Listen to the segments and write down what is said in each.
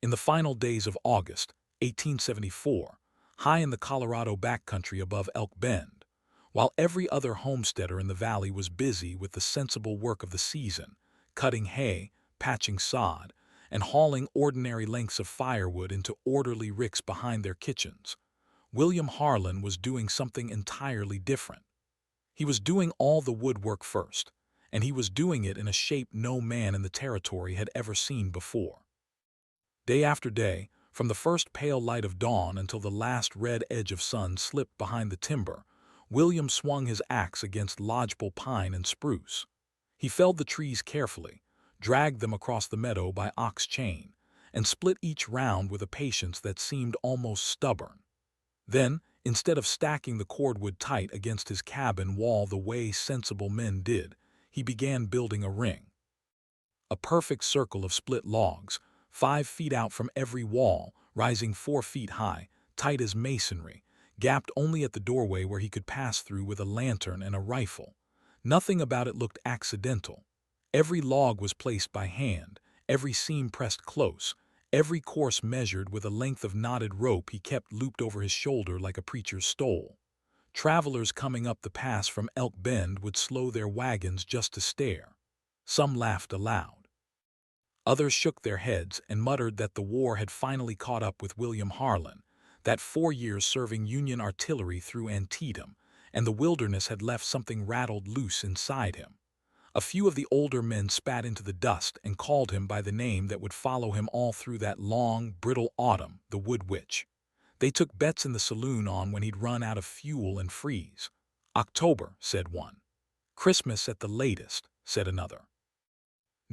In the final days of August, 1874, high in the Colorado backcountry above Elk Bend, while every other homesteader in the valley was busy with the sensible work of the season, cutting hay, patching sod, and hauling ordinary lengths of firewood into orderly ricks behind their kitchens, William Harlan was doing something entirely different. He was doing all the woodwork first, and he was doing it in a shape no man in the territory had ever seen before. Day after day, from the first pale light of dawn until the last red edge of sun slipped behind the timber, William swung his axe against lodgepole pine and spruce. He felled the trees carefully, dragged them across the meadow by ox chain, and split each round with a patience that seemed almost stubborn. Then, instead of stacking the cordwood tight against his cabin wall the way sensible men did, he began building a ring. A perfect circle of split logs, 5 feet out from every wall, rising 4 feet high, tight as masonry, gapped only at the doorway where he could pass through with a lantern and a rifle. Nothing about it looked accidental. Every log was placed by hand, every seam pressed close, every course measured with a length of knotted rope he kept looped over his shoulder like a preacher's stole. Travelers coming up the pass from Elk Bend would slow their wagons just to stare. Some laughed aloud. Others shook their heads and muttered that the war had finally caught up with William Harlan, that 4 years serving Union artillery through Antietam, and the wilderness had left something rattled loose inside him. A few of the older men spat into the dust and called him by the name that would follow him all through that long, brittle autumn, the Wood Witch. They took bets in the saloon on when he'd run out of fuel and freeze. October, said one. Christmas at the latest, said another.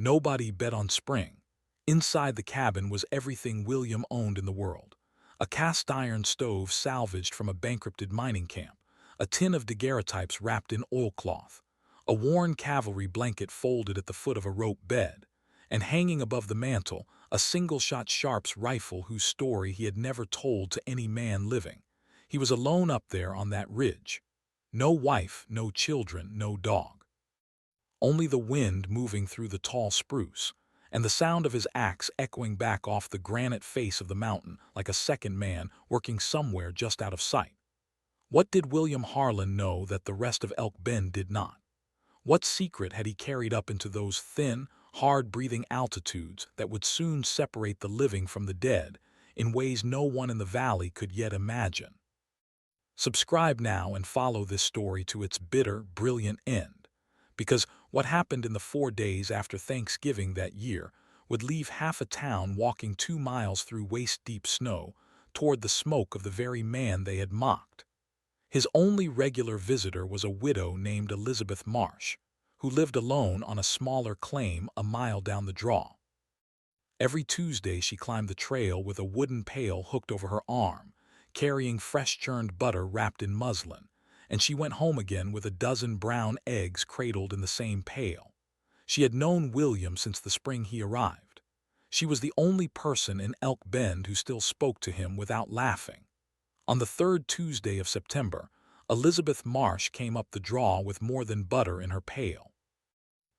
Nobody bet on spring. Inside the cabin was everything William owned in the world. A cast-iron stove salvaged from a bankrupted mining camp, a tin of daguerreotypes wrapped in oilcloth, a worn cavalry blanket folded at the foot of a rope bed, and hanging above the mantel, a single-shot Sharps rifle whose story he had never told to any man living. He was alone up there on that ridge. No wife, no children, no dog. Only the wind moving through the tall spruce, and the sound of his axe echoing back off the granite face of the mountain like a second man working somewhere just out of sight. What did William Harlan know that the rest of Elk Bend did not? What secret had he carried up into those thin, hard-breathing altitudes that would soon separate the living from the dead in ways no one in the valley could yet imagine? Subscribe now and follow this story to its bitter, brilliant end, because what happened in the 4 days after Thanksgiving that year would leave half a town walking 2 miles through waist-deep snow toward the smoke of the very man they had mocked. His only regular visitor was a widow named Elizabeth Marsh, who lived alone on a smaller claim a mile down the draw. Every Tuesday she climbed the trail with a wooden pail hooked over her arm, carrying fresh-churned butter wrapped in muslin, and she went home again with a dozen brown eggs cradled in the same pail. She had known William since the spring he arrived. She was the only person in Elk Bend who still spoke to him without laughing. On the 3rd Tuesday of September, Elizabeth Marsh came up the draw with more than butter in her pail.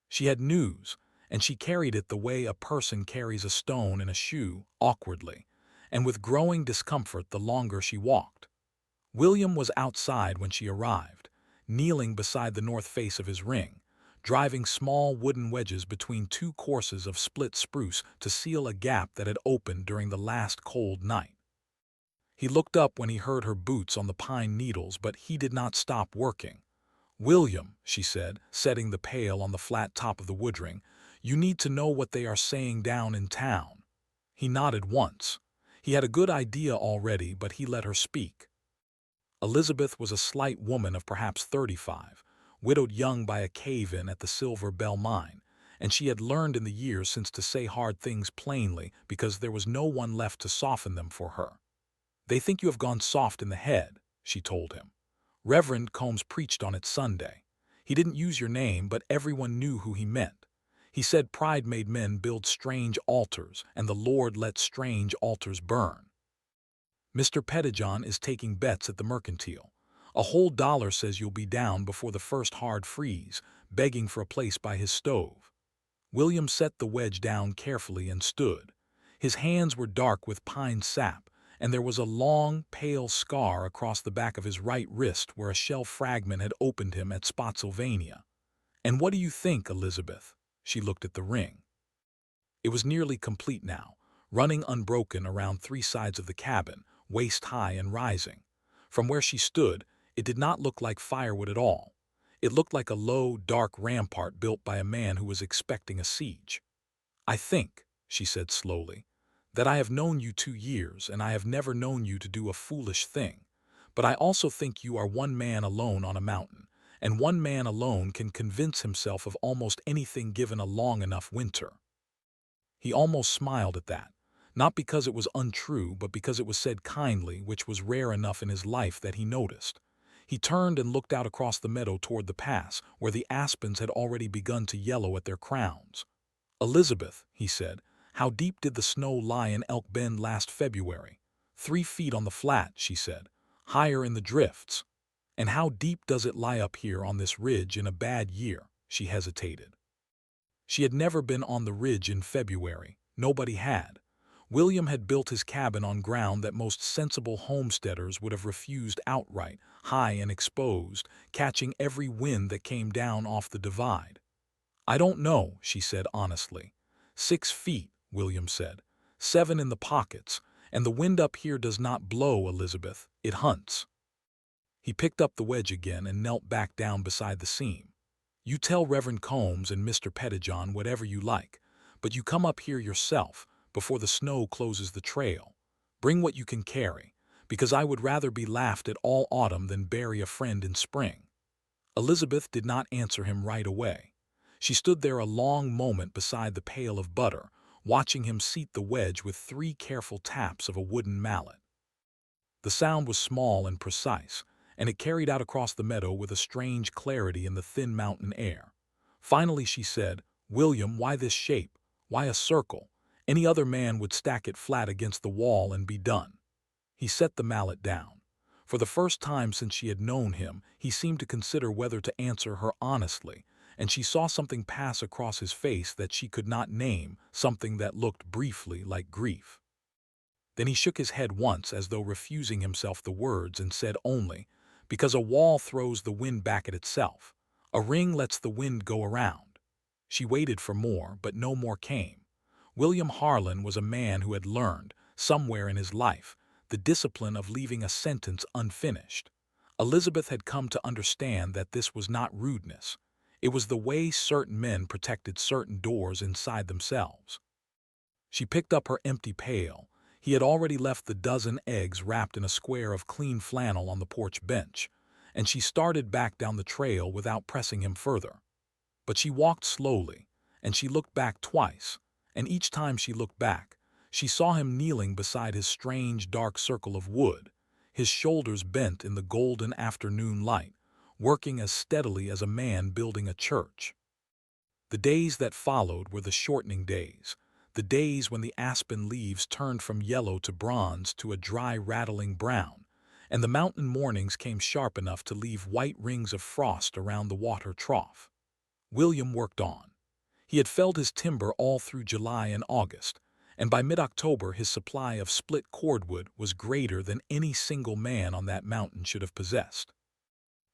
She had news, and she carried it the way a person carries a stone in a shoe, awkwardly, and with growing discomfort the longer she walked. William was outside when she arrived, kneeling beside the north face of his ring, driving small wooden wedges between 2 courses of split spruce to seal a gap that had opened during the last cold night. He looked up when he heard her boots on the pine needles, but he did not stop working. "William," she said, setting the pail on the flat top of the woodring, "you need to know what they are saying down in town." He nodded once. He had a good idea already, but he let her speak. Elizabeth was a slight woman of perhaps 35, widowed young by a cave-in at the Silver Bell mine, and she had learned in the years since to say hard things plainly because there was no one left to soften them for her. "They think you have gone soft in the head," she told him. "Reverend Combs preached on it Sunday. He didn't use your name, but everyone knew who he meant. He said pride made men build strange altars, and the Lord let strange altars burn. Mr. Pettijohn is taking bets at the mercantile. A whole dollar says you'll be down before the first hard freeze, begging for a place by his stove." William set the wedge down carefully and stood. His hands were dark with pine sap, and there was a long, pale scar across the back of his right wrist where a shell fragment had opened him at Spotsylvania. "And what do you think, Elizabeth?" She looked at the ring. It was nearly complete now, running unbroken around three sides of the cabin, waist high and rising. From where she stood, it did not look like firewood at all. It looked like a low, dark rampart built by a man who was expecting a siege. "I think," she said slowly, "that I have known you 2 years, and I have never known you to do a foolish thing. But I also think you are one man alone on a mountain, and one man alone can convince himself of almost anything given a long enough winter." He almost smiled at that, not because it was untrue, but because it was said kindly, which was rare enough in his life that he noticed. He turned and looked out across the meadow toward the pass, where the aspens had already begun to yellow at their crowns. "Elizabeth," he said, "how deep did the snow lie in Elk Bend last February?" "3 feet on the flat," she said, "higher in the drifts." "And how deep does it lie up here on this ridge in a bad year?" She hesitated. She had never been on the ridge in February. Nobody had. William had built his cabin on ground that most sensible homesteaders would have refused outright, high and exposed, catching every wind that came down off the divide. "I don't know," she said honestly. 6 feet, William said. 7 in the pockets, and the wind up here does not blow, Elizabeth, it hunts. He picked up the wedge again and knelt back down beside the seam. "You tell Reverend Combs and Mr. Pettijohn whatever you like, but you come up here yourself before the snow closes the trail. Bring what you can carry, because I would rather be laughed at all autumn than bury a friend in spring." Elizabeth did not answer him right away. She stood there a long moment beside the pail of butter, watching him seat the wedge with 3 careful taps of a wooden mallet. The sound was small and precise, and it carried out across the meadow with a strange clarity in the thin mountain air. Finally she said, "William, why this shape? Why a circle? Any other man would stack it flat against the wall and be done." He set the mallet down. For the first time since she had known him, he seemed to consider whether to answer her honestly, and she saw something pass across his face that she could not name, something that looked briefly like grief. Then he shook his head once as though refusing himself the words and said only, "Because a wall throws the wind back at itself. A ring lets the wind go around." She waited for more, but no more came. William Harlan was a man who had learned, somewhere in his life, the discipline of leaving a sentence unfinished. Elizabeth had come to understand that this was not rudeness. It was the way certain men protected certain doors inside themselves. She picked up her empty pail. He had already left the dozen eggs wrapped in a square of clean flannel on the porch bench, and she started back down the trail without pressing him further. But she walked slowly, and she looked back twice, and each time she looked back, she saw him kneeling beside his strange dark circle of wood, his shoulders bent in the golden afternoon light, working as steadily as a man building a church. The days that followed were the shortening days, the days when the aspen leaves turned from yellow to bronze to a dry, rattling brown, and the mountain mornings came sharp enough to leave white rings of frost around the water trough. William worked on. He had felled his timber all through July and August, and by mid-October his supply of split cordwood was greater than any single man on that mountain should have possessed.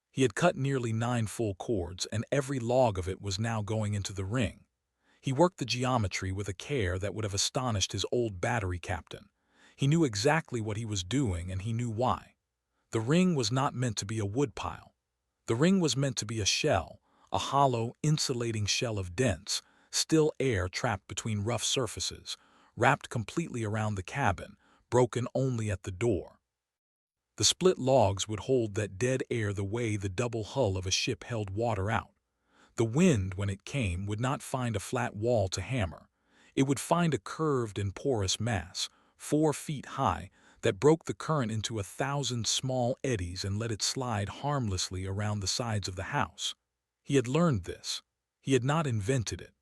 He had cut nearly 9 full cords, and every log of it was now going into the ring. He worked the geometry with a care that would have astonished his old battery captain. He knew exactly what he was doing, and he knew why. The ring was not meant to be a woodpile. The ring was meant to be a shell, a hollow, insulating shell of dense, still air trapped between rough surfaces, wrapped completely around the cabin, broken only at the door. The split logs would hold that dead air the way the double hull of a ship held water out. The wind, when it came, would not find a flat wall to hammer. It would find a curved and porous mass, 4 feet high, that broke the current into 1,000 small eddies and let it slide harmlessly around the sides of the house. He had learned this. He had not invented it.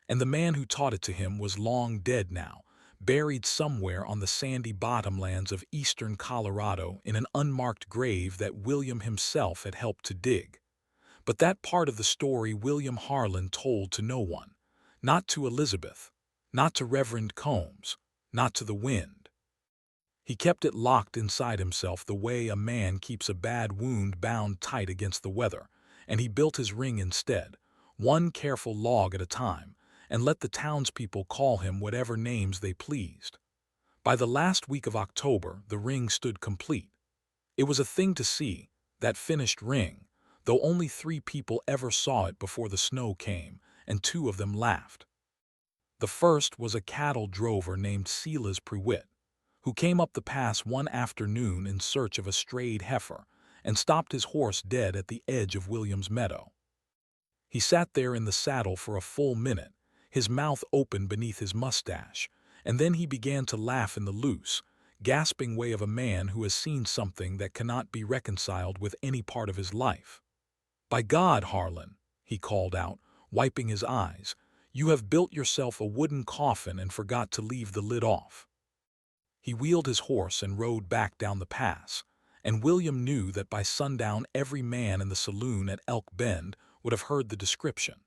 And the man who taught it to him was long dead now, buried somewhere on the sandy bottomlands of eastern Colorado in an unmarked grave that William himself had helped to dig. But that part of the story William Harlan told to no one, not to Elizabeth, not to Reverend Combs, not to the wind. He kept it locked inside himself the way a man keeps a bad wound bound tight against the weather, and he built his ring instead, one careful log at a time, and let the townspeople call him whatever names they pleased. By the last week of October, the ring stood complete. It was a thing to see, that finished ring, though only 3 people ever saw it before the snow came, and 2 of them laughed. The first was a cattle drover named Silas Prewitt, who came up the pass one afternoon in search of a strayed heifer and stopped his horse dead at the edge of William's meadow. He sat there in the saddle for a full minute, his mouth open beneath his mustache, and then he began to laugh in the loose, gasping way of a man who has seen something that cannot be reconciled with any part of his life. "By God, Harlan," he called out, wiping his eyes, "you have built yourself a wooden coffin and forgot to leave the lid off." He wheeled his horse and rode back down the pass, and William knew that by sundown every man in the saloon at Elk Bend would have heard the description.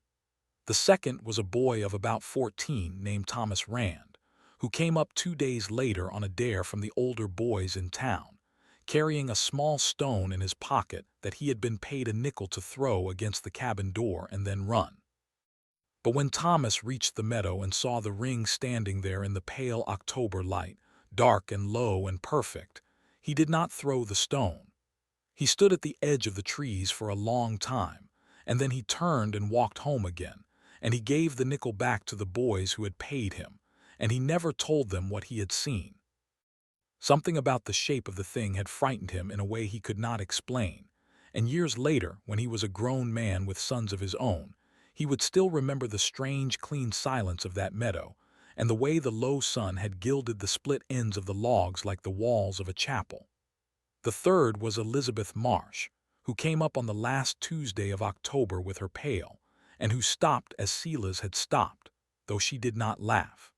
The second was a boy of about 14 named Thomas Rand, who came up 2 days later on a dare from the older boys in town, carrying a small stone in his pocket that he had been paid a nickel to throw against the cabin door and then run. But when Thomas reached the meadow and saw the ring standing there in the pale October light, dark and low and perfect, he did not throw the stone. He stood at the edge of the trees for a long time, and then he turned and walked home again, and he gave the nickel back to the boys who had paid him, and he never told them what he had seen. Something about the shape of the thing had frightened him in a way he could not explain, and years later, when he was a grown man with sons of his own, he would still remember the strange, clean silence of that meadow, and the way the low sun had gilded the split ends of the logs like the walls of a chapel. The third was Elizabeth Marsh, who came up on the last Tuesday of October with her pail, and who stopped as Silas had stopped, though she did not laugh.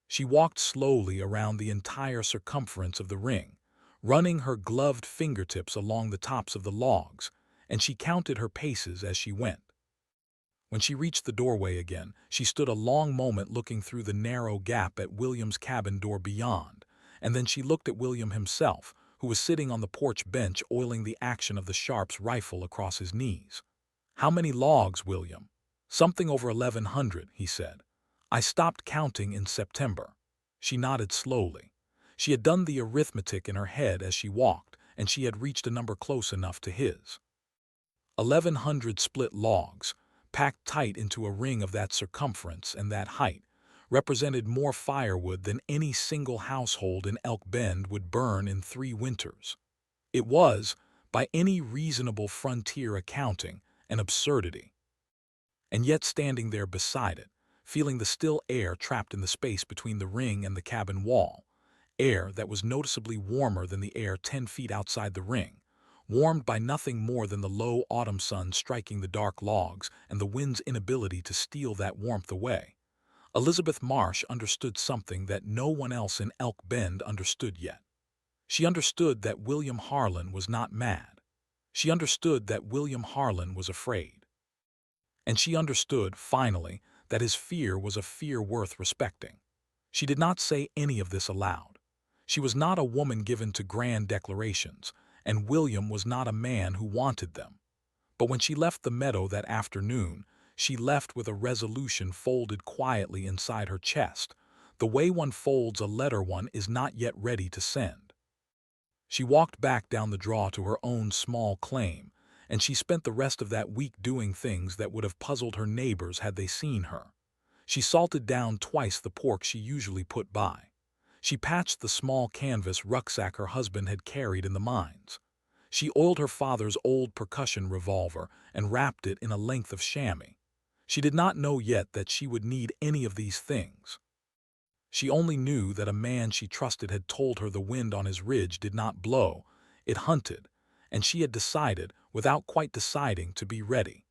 She walked slowly around the entire circumference of the ring, running her gloved fingertips along the tops of the logs, and she counted her paces as she went. When she reached the doorway again, she stood a long moment looking through the narrow gap at William's cabin door beyond, and then she looked at William himself, who was sitting on the porch bench oiling the action of the Sharp's rifle across his knees. "How many logs, William?" "Something over 1,100, he said. "I stopped counting in September." She nodded slowly. She had done the arithmetic in her head as she walked, and she had reached a number close enough to his. 1,100 split logs, packed tight into a ring of that circumference and that height, represented more firewood than any single household in Elk Bend would burn in 3 winters. It was, by any reasonable frontier accounting, an absurdity. And yet standing there beside it, feeling the still air trapped in the space between the ring and the cabin wall, air that was noticeably warmer than the air 10 feet outside the ring, warmed by nothing more than the low autumn sun striking the dark logs and the wind's inability to steal that warmth away, Elizabeth Marsh understood something that no one else in Elk Bend understood yet. She understood that William Harlan was not mad. She understood that William Harlan was afraid. And she understood, finally, that his fear was a fear worth respecting. She did not say any of this aloud. She was not a woman given to grand declarations, and William was not a man who wanted them. But when she left the meadow that afternoon, she left with a resolution folded quietly inside her chest, the way one folds a letter one is not yet ready to send. She walked back down the draw to her own small claim, and she spent the rest of that week doing things that would have puzzled her neighbors had they seen her. She salted down twice the pork she usually put by. She patched the small canvas rucksack her husband had carried in the mines. She oiled her father's old percussion revolver and wrapped it in a length of chamois. She did not know yet that she would need any of these things. She only knew that a man she trusted had told her the wind on his ridge did not blow, it hunted, and she had decided, without quite deciding, to be ready.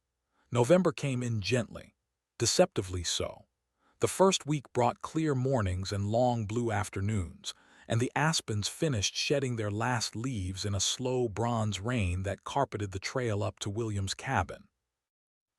November came in gently, deceptively so. The first week brought clear mornings and long blue afternoons, and the aspens finished shedding their last leaves in a slow bronze rain that carpeted the trail up to William's cabin.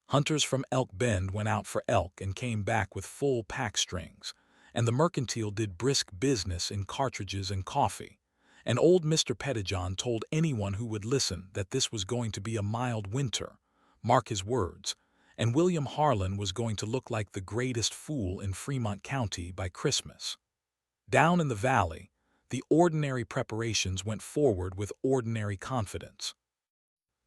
Hunters from Elk Bend went out for elk and came back with full pack strings, and the mercantile did brisk business in cartridges and coffee. And old Mr. Pettijohn told anyone who would listen that this was going to be a mild winter, mark his words, and William Harlan was going to look like the greatest fool in Fremont County by Christmas. Down in the valley, the ordinary preparations went forward with ordinary confidence.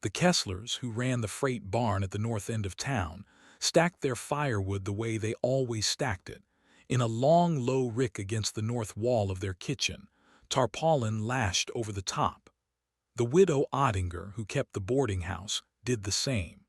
The Kesslers, who ran the freight barn at the north end of town, stacked their firewood the way they always stacked it, in a long, low rick against the north wall of their kitchen, tarpaulin lashed over the top. The widow Ottinger, who kept the boarding house, did the same.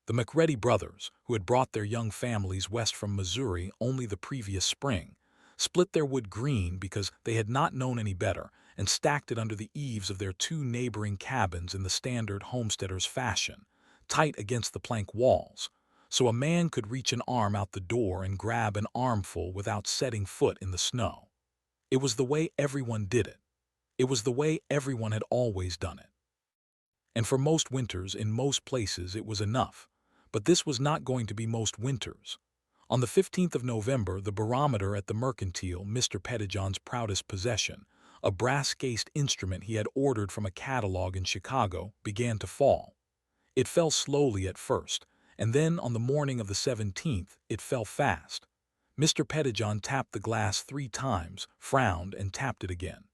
The McReady brothers, who had brought their young families west from Missouri only the previous spring, split their wood green because they had not known any better and stacked it under the eaves of their two neighboring cabins in the standard homesteader's fashion, tight against the plank walls, so a man could reach an arm out the door and grab an armful without setting foot in the snow. It was the way everyone did it. It was the way everyone had always done it. And for most winters in most places it was enough, but this was not going to be most winters. On the 15th of November, the barometer at the mercantile, Mr. Pettijohn's proudest possession, a brass-cased instrument he had ordered from a catalog in Chicago, began to fall. It fell slowly at first, and then on the morning of the 17th, it fell fast. Mr. Pettijohn tapped the glass 3 times, frowned, and tapped it again.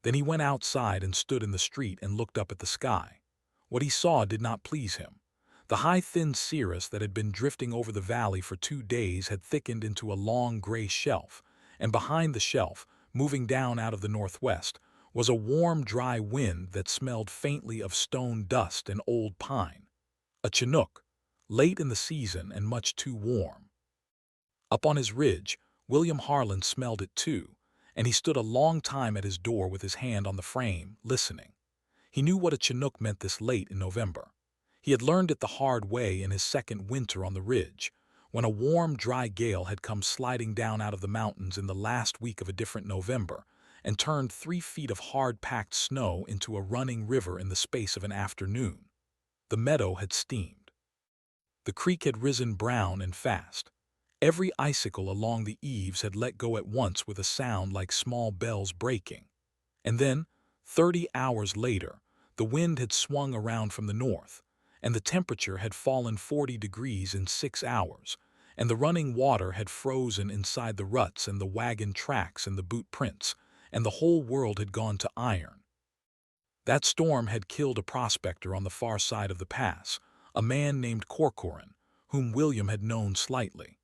Then he went outside and stood in the street and looked up at the sky. What he saw did not please him. The high, thin cirrus that had been drifting over the valley for 2 days had thickened into a long gray shelf, and behind the shelf, moving down out of the northwest, was a warm, dry wind that smelled faintly of stone dust and old pine. A Chinook, late in the season and much too warm. Up on his ridge, William Harlan smelled it too, and he stood a long time at his door with his hand on the frame, listening. He knew what a Chinook meant this late in November. He had learned it the hard way in his second winter on the ridge, when a warm, dry gale had come sliding down out of the mountains in the last week of a different November and turned 3 feet of hard-packed snow into a running river in the space of an afternoon. The meadow had steamed. The creek had risen brown and fast. Every icicle along the eaves had let go at once with a sound like small bells breaking. And then, 30 hours later, the wind had swung around from the north, and the temperature had fallen 40 degrees in 6 hours, and the running water had frozen inside the ruts and the wagon tracks and the boot prints, and the whole world had gone to iron. That storm had killed a prospector on the far side of the pass, a man named Corcoran, whom William had known slightly.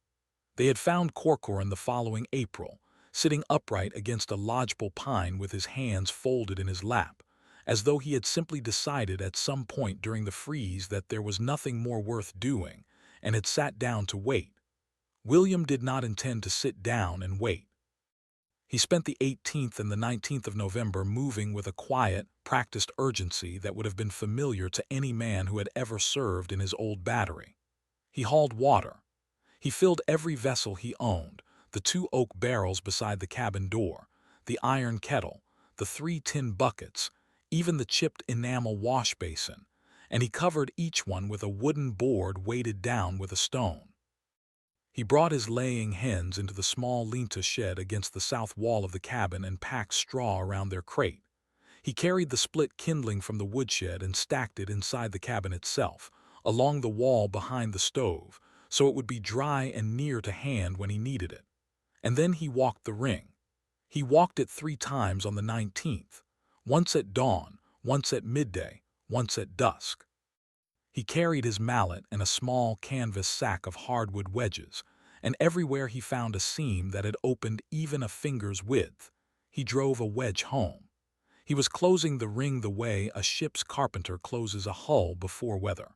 They had found Corcoran the following April, sitting upright against a lodgepole pine with his hands folded in his lap, as though he had simply decided at some point during the freeze that there was nothing more worth doing, and had sat down to wait. William did not intend to sit down and wait. He spent the 18th and the 19th of November moving with a quiet, practiced urgency that would have been familiar to any man who had ever served in his old battery. He hauled water. He filled every vessel he owned, the 2 oak barrels beside the cabin door, the iron kettle, the 3 tin buckets, even the chipped enamel wash basin, and he covered each one with a wooden board weighted down with a stone. He brought his laying hens into the small lean-to shed against the south wall of the cabin and packed straw around their crate. He carried the split kindling from the woodshed and stacked it inside the cabin itself, along the wall behind the stove, so it would be dry and near to hand when he needed it. And then he walked the ring. He walked it 3 times on the 19th, once at dawn, once at midday, once at dusk. He carried his mallet and a small canvas sack of hardwood wedges, and everywhere he found a seam that had opened even a finger's width, he drove a wedge home. He was closing the ring the way a ship's carpenter closes a hull before weather.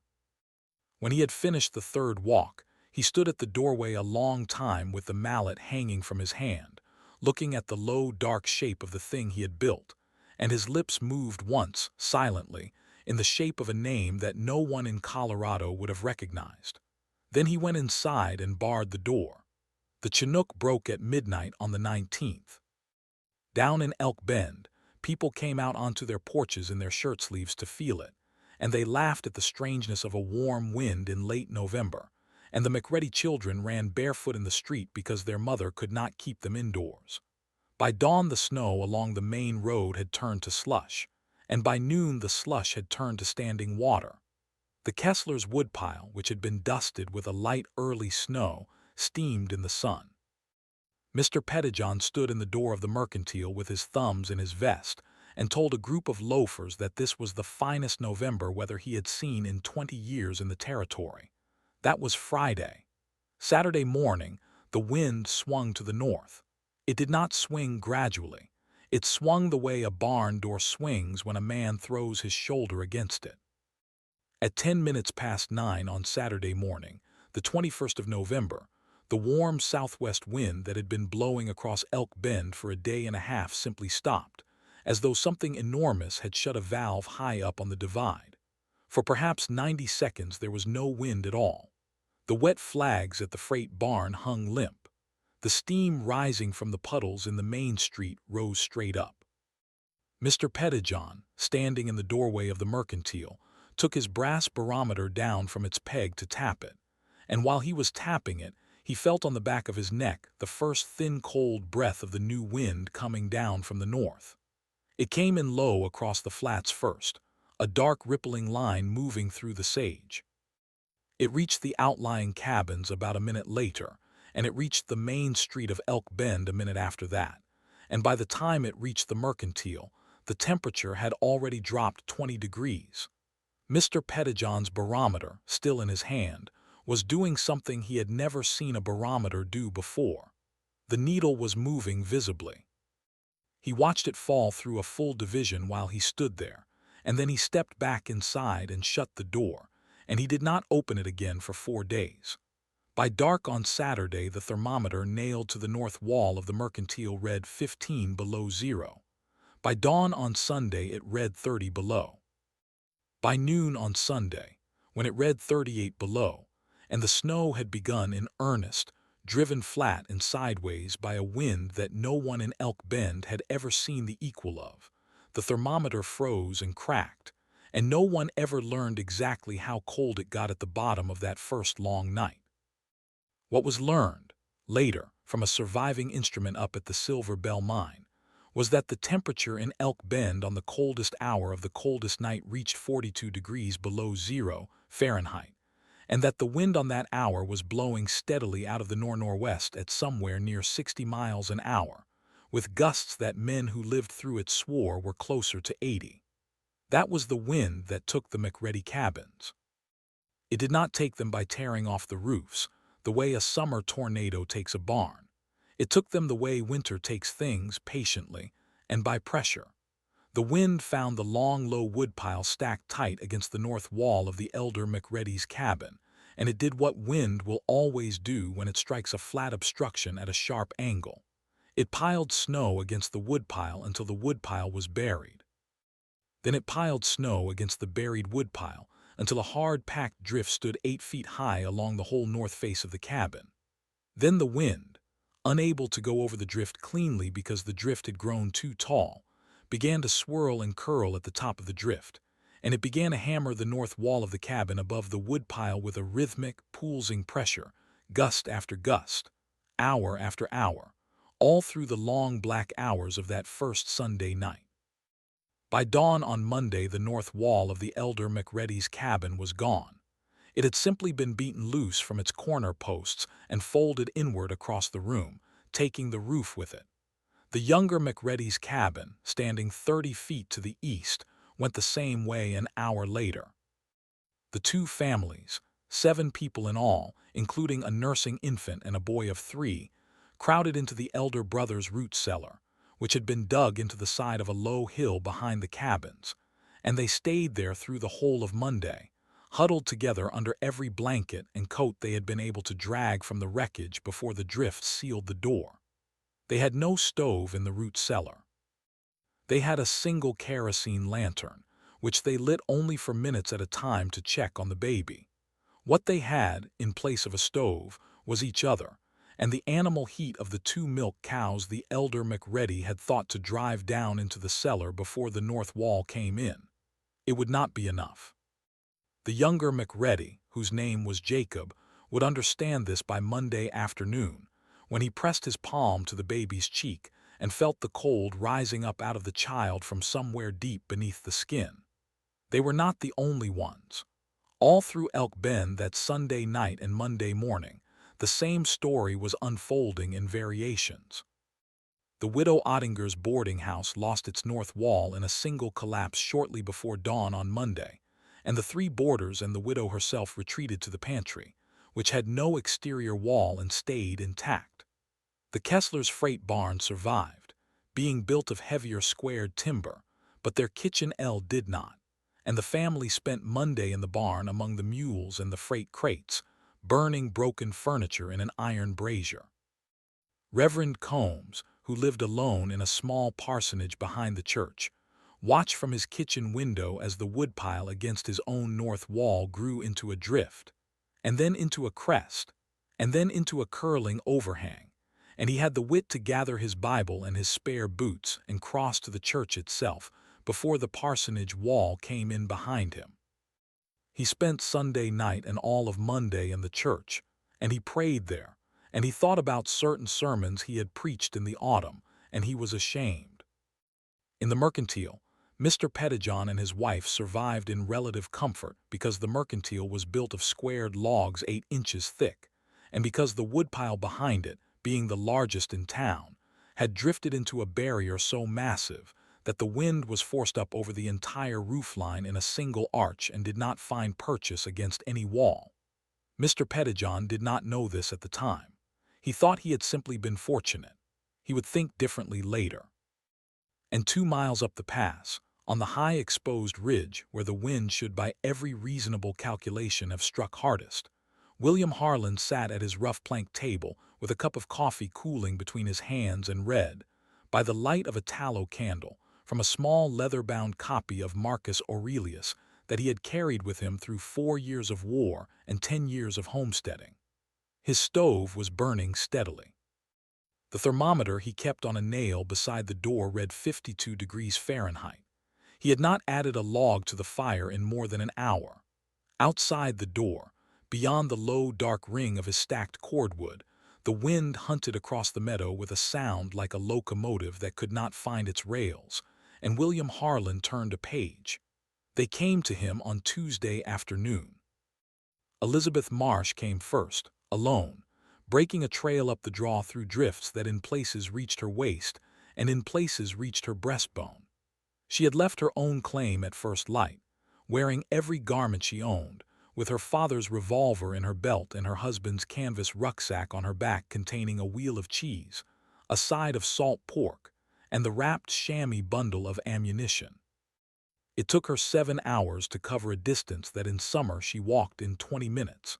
When he had finished the 3rd walk, he stood at the doorway a long time with the mallet hanging from his hand, looking at the low, dark shape of the thing he had built, and his lips moved once, silently, in the shape of a name that no one in Colorado would have recognized. Then he went inside and barred the door. The Chinook broke at midnight on the 19th. Down in Elk Bend, people came out onto their porches in their shirt sleeves to feel it, and they laughed at the strangeness of a warm wind in late November, and the McReady children ran barefoot in the street because their mother could not keep them indoors. By dawn the snow along the main road had turned to slush, and by noon the slush had turned to standing water. The Kesslers' woodpile, which had been dusted with a light early snow, steamed in the sun. Mr. Pettijohn stood in the door of the mercantile with his thumbs in his vest and told a group of loafers that this was the finest November weather he had seen in 20 years in the territory. That was Friday. Saturday morning, the wind swung to the north. It did not swing gradually. It swung the way a barn door swings when a man throws his shoulder against it. At 10 minutes past 9 on Saturday morning, the 21st of November, the warm southwest wind that had been blowing across Elk Bend for a day and a half simply stopped, as though something enormous had shut a valve high up on the divide. For perhaps 90 seconds there was no wind at all. The wet flags at the freight barn hung limp. The steam rising from the puddles in the main street rose straight up. Mr. Pettijohn, standing in the doorway of the mercantile, took his brass barometer down from its peg to tap it, and while he was tapping it, he felt on the back of his neck the first thin cold breath of the new wind coming down from the north. It came in low across the flats first, a dark rippling line moving through the sage. It reached the outlying cabins about a minute later, and it reached the main street of Elk Bend a minute after that, and by the time it reached the mercantile, the temperature had already dropped 20 degrees. Mr. Pettijohn's barometer, still in his hand, was doing something he had never seen a barometer do before. The needle was moving visibly. He watched it fall through a full division while he stood there, and then he stepped back inside and shut the door, and he did not open it again for 4 days. By dark on Saturday, the thermometer nailed to the north wall of the mercantile read 15 below zero. By dawn on Sunday, it read 30 below. By noon on Sunday, when it read 38 below, and the snow had begun in earnest, driven flat and sideways by a wind that no one in Elk Bend had ever seen the equal of, the thermometer froze and cracked, and no one ever learned exactly how cold it got at the bottom of that first long night. What was learned, later, from a surviving instrument up at the Silver Bell mine, was that the temperature in Elk Bend on the coldest hour of the coldest night reached 42 degrees below zero Fahrenheit, and that the wind on that hour was blowing steadily out of the northwest at somewhere near 60 miles an hour, with gusts that men who lived through it swore were closer to 80. That was the wind that took the McReady cabins. It did not take them by tearing off the roofs, the way a summer tornado takes a barn. It took them the way winter takes things, patiently, and by pressure. The wind found the long, low woodpile stacked tight against the north wall of the elder McReady's cabin, and it did what wind will always do when it strikes a flat obstruction at a sharp angle. It piled snow against the woodpile until the woodpile was buried. Then it piled snow against the buried woodpile until a hard-packed drift stood 8 feet high along the whole north face of the cabin. Then the wind, unable to go over the drift cleanly because the drift had grown too tall, began to swirl and curl at the top of the drift, and it began to hammer the north wall of the cabin above the woodpile with a rhythmic, pulsing pressure, gust after gust, hour after hour, all through the long black hours of that first Sunday night. By dawn on Monday, the north wall of the elder McReady's cabin was gone. It had simply been beaten loose from its corner posts and folded inward across the room, taking the roof with it. The younger McReady's cabin, standing 30 feet to the east, went the same way an hour later. The two families, 7 people in all, including a nursing infant and a boy of 3, crowded into the elder brother's root cellar, which had been dug into the side of a low hill behind the cabins, and they stayed there through the whole of Monday, huddled together under every blanket and coat they had been able to drag from the wreckage before the drift sealed the door. They had no stove in the root cellar. They had a single kerosene lantern, which they lit only for minutes at a time to check on the baby. What they had, in place of a stove, was each other, and the animal heat of the 2 milk cows the elder McReady had thought to drive down into the cellar before the north wall came in. It would not be enough. The younger McReady, whose name was Jacob, would understand this by Monday afternoon, when he pressed his palm to the baby's cheek and felt the cold rising up out of the child from somewhere deep beneath the skin. They were not the only ones. All through Elk Bend that Sunday night and Monday morning, the same story was unfolding in variations. The widow Ottinger's boarding house lost its north wall in a single collapse shortly before dawn on Monday, and the three boarders and the widow herself retreated to the pantry, which had no exterior wall and stayed intact. The Kesslers' freight barn survived, being built of heavier squared timber, but their kitchen L did not, and the family spent Monday in the barn among the mules and the freight crates, burning broken furniture in an iron brazier. Reverend Combs, who lived alone in a small parsonage behind the church, watched from his kitchen window as the woodpile against his own north wall grew into a drift, and then into a crest, and then into a curling overhang, and he had the wit to gather his Bible and his spare boots and cross to the church itself before the parsonage wall came in behind him. He spent Sunday night and all of Monday in the church, and he prayed there, and he thought about certain sermons he had preached in the autumn, and he was ashamed. In the mercantile, Mr. Pettijohn and his wife survived in relative comfort because the mercantile was built of squared logs 8 inches thick, and because the woodpile behind it, being the largest in town, had drifted into a barrier so massive that the wind was forced up over the entire roofline in a single arch and did not find purchase against any wall. Mr. Pettijohn did not know this at the time. He thought he had simply been fortunate. He would think differently later. And 2 miles up the pass, on the high exposed ridge where the wind should by every reasonable calculation have struck hardest, William Harlan sat at his rough plank table with a cup of coffee cooling between his hands and read, by the light of a tallow candle, from a small leather-bound copy of Marcus Aurelius that he had carried with him through 4 years of war and 10 years of homesteading. His stove was burning steadily. The thermometer he kept on a nail beside the door read 52 degrees Fahrenheit. He had not added a log to the fire in more than an hour. Outside the door, beyond the low dark ring of his stacked cordwood, the wind hunted across the meadow with a sound like a locomotive that could not find its rails, and William Harlan turned a page. They came to him on Tuesday afternoon. Elizabeth Marsh came first, alone, breaking a trail up the draw through drifts that in places reached her waist and in places reached her breastbone. She had left her own claim at first light, wearing every garment she owned, with her father's revolver in her belt and her husband's canvas rucksack on her back containing a wheel of cheese, a side of salt pork, and the wrapped chamois bundle of ammunition. It took her 7 hours to cover a distance that in summer she walked in 20 minutes.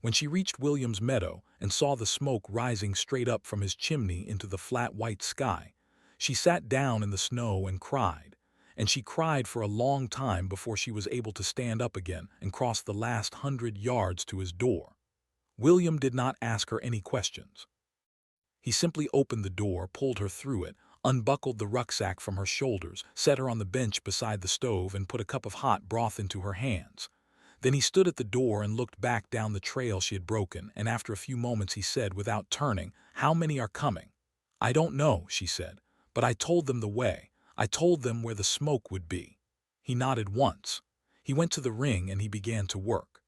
When she reached William's meadow and saw the smoke rising straight up from his chimney into the flat white sky, she sat down in the snow and cried, and she cried for a long time before she was able to stand up again and cross the last 100 yards to his door. William did not ask her any questions. He simply opened the door, pulled her through it, unbuckled the rucksack from her shoulders, set her on the bench beside the stove, and put a cup of hot broth into her hands. Then he stood at the door and looked back down the trail she had broken, and after a few moments he said, without turning, "How many are coming?" "I don't know," she said, "but I told them the way. I told them where the smoke would be." He nodded once. He went to the ring and he began to work.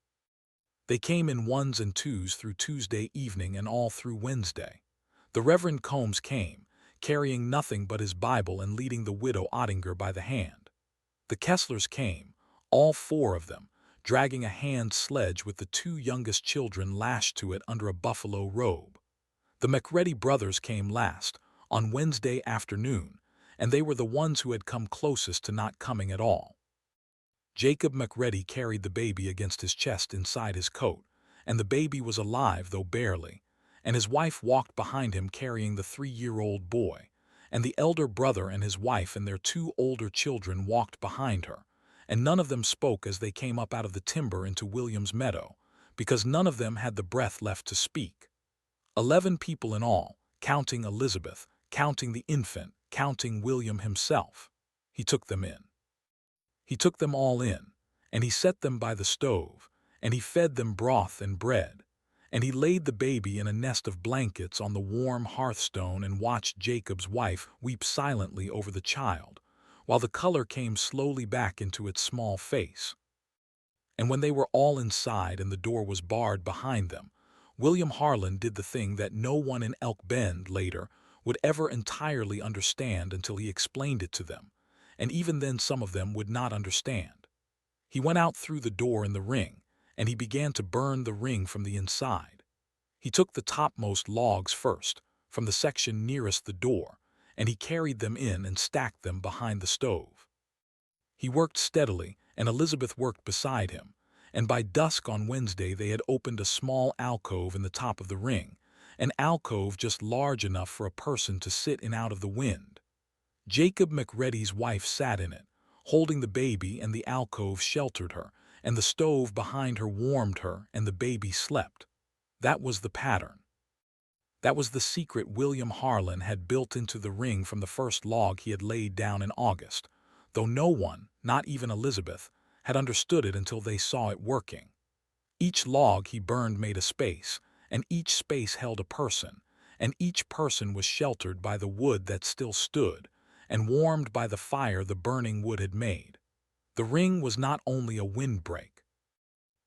They came in ones and twos through Tuesday evening and all through Wednesday. The Reverend Combs came, carrying nothing but his Bible and leading the widow Ottinger by the hand. The Kesslers came, all 4 of them, dragging a hand sledge with the 2 youngest children lashed to it under a buffalo robe. The McReady brothers came last, on Wednesday afternoon, and they were the ones who had come closest to not coming at all. Jacob McReady carried the baby against his chest inside his coat, and the baby was alive, though barely, and his wife walked behind him carrying the 3-year-old boy, and the elder brother and his wife and their 2 older children walked behind her, and none of them spoke as they came up out of the timber into William's meadow, because none of them had the breath left to speak. 11 people in all, counting Elizabeth, counting the infant, counting William himself. He took them in. He took them all in, and he set them by the stove, and he fed them broth and bread, and he laid the baby in a nest of blankets on the warm hearthstone and watched Jacob's wife weep silently over the child, while the color came slowly back into its small face. And when they were all inside and the door was barred behind them, William Harlan did the thing that no one in Elk Bend later would ever entirely understand until he explained it to them, and even then some of them would not understand. He went out through the door in the ring, and he began to burn the ring from the inside. He took the topmost logs first, from the section nearest the door, and he carried them in and stacked them behind the stove. He worked steadily, and Elizabeth worked beside him, and by dusk on Wednesday they had opened a small alcove in the top of the ring, an alcove just large enough for a person to sit in out of the wind. Jacob McReady's wife sat in it, holding the baby, and the alcove sheltered her, and the stove behind her warmed her, and the baby slept. That was the pattern. That was the secret William Harlan had built into the ring from the first log he had laid down in August, though no one, not even Elizabeth, had understood it until they saw it working. Each log he burned made a space, and each space held a person, and each person was sheltered by the wood that still stood, and warmed by the fire the burning wood had made. The ring was not only a windbreak.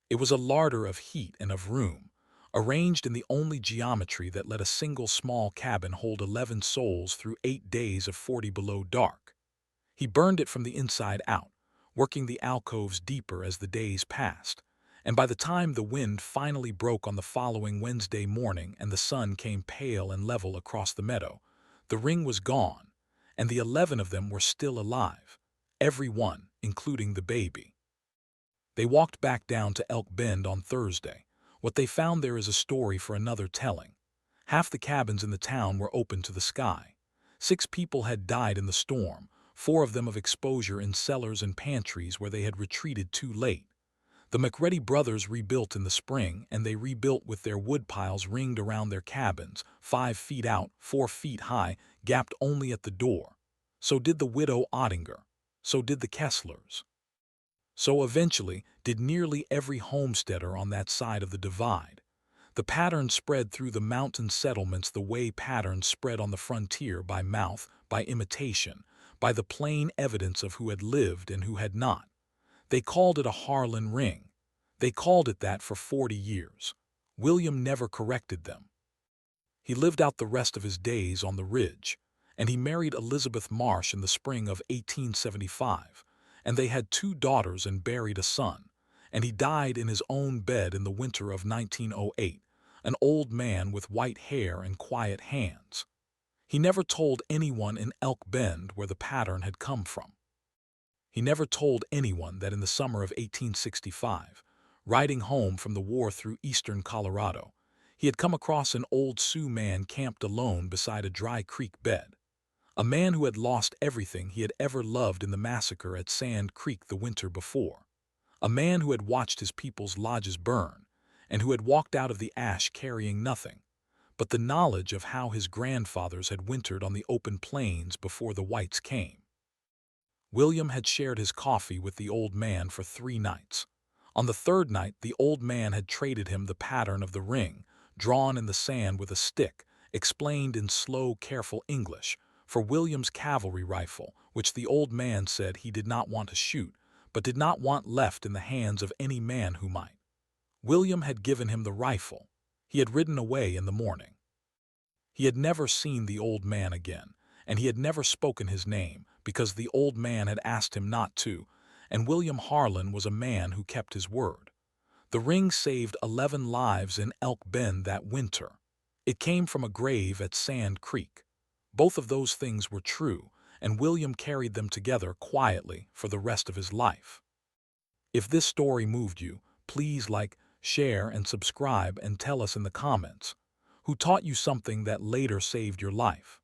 It was a larder of heat and of room, arranged in the only geometry that let a single small cabin hold 11 souls through 8 days of 40 below dark. He burned it from the inside out, working the alcoves deeper as the days passed, and by the time the wind finally broke on the following Wednesday morning and the sun came pale and level across the meadow, the ring was gone, and the 11 of them were still alive, every one, including the baby. They walked back down to Elk Bend on Thursday. What they found there is a story for another telling. Half the cabins in the town were open to the sky. 6 people had died in the storm, 4 of them of exposure in cellars and pantries where they had retreated too late. The McReady brothers rebuilt in the spring, and they rebuilt with their wood piles ringed around their cabins, 5 feet out, 4 feet high, gapped only at the door. So did the widow Ottinger. So did the Kesslers. So eventually did nearly every homesteader on that side of the divide. The pattern spread through the mountain settlements the way patterns spread on the frontier, by mouth, by imitation, by the plain evidence of who had lived and who had not. They called it a Harlan ring. They called it that for 40 years. William never corrected them. He lived out the rest of his days on the ridge, and he married Elizabeth Marsh in the spring of 1875, and they had 2 daughters and buried a son, and he died in his own bed in the winter of 1908, an old man with white hair and quiet hands. He never told anyone in Elk Bend where the pattern had come from. He never told anyone that in the summer of 1865, riding home from the war through eastern Colorado, he had come across an old Sioux man camped alone beside a dry creek bed. A man who had lost everything he had ever loved in the massacre at Sand Creek the winter before. A man who had watched his people's lodges burn, and who had walked out of the ash carrying nothing but the knowledge of how his grandfathers had wintered on the open plains before the whites came. William had shared his coffee with the old man for 3 nights. On the 3rd night, the old man had traded him the pattern of the ring, drawn in the sand with a stick, explained in slow, careful English, for William's cavalry rifle, which the old man said he did not want to shoot, but did not want left in the hands of any man who might. William had given him the rifle. He had ridden away in the morning. He had never seen the old man again, and he had never spoken his name, because the old man had asked him not to, and William Harlan was a man who kept his word. The ring saved 11 lives in Elk Bend that winter. It came from a grave at Sand Creek. Both of those things were true, and William carried them together quietly for the rest of his life. If this story moved you, please like, share, and subscribe, and tell us in the comments who taught you something that later saved your life.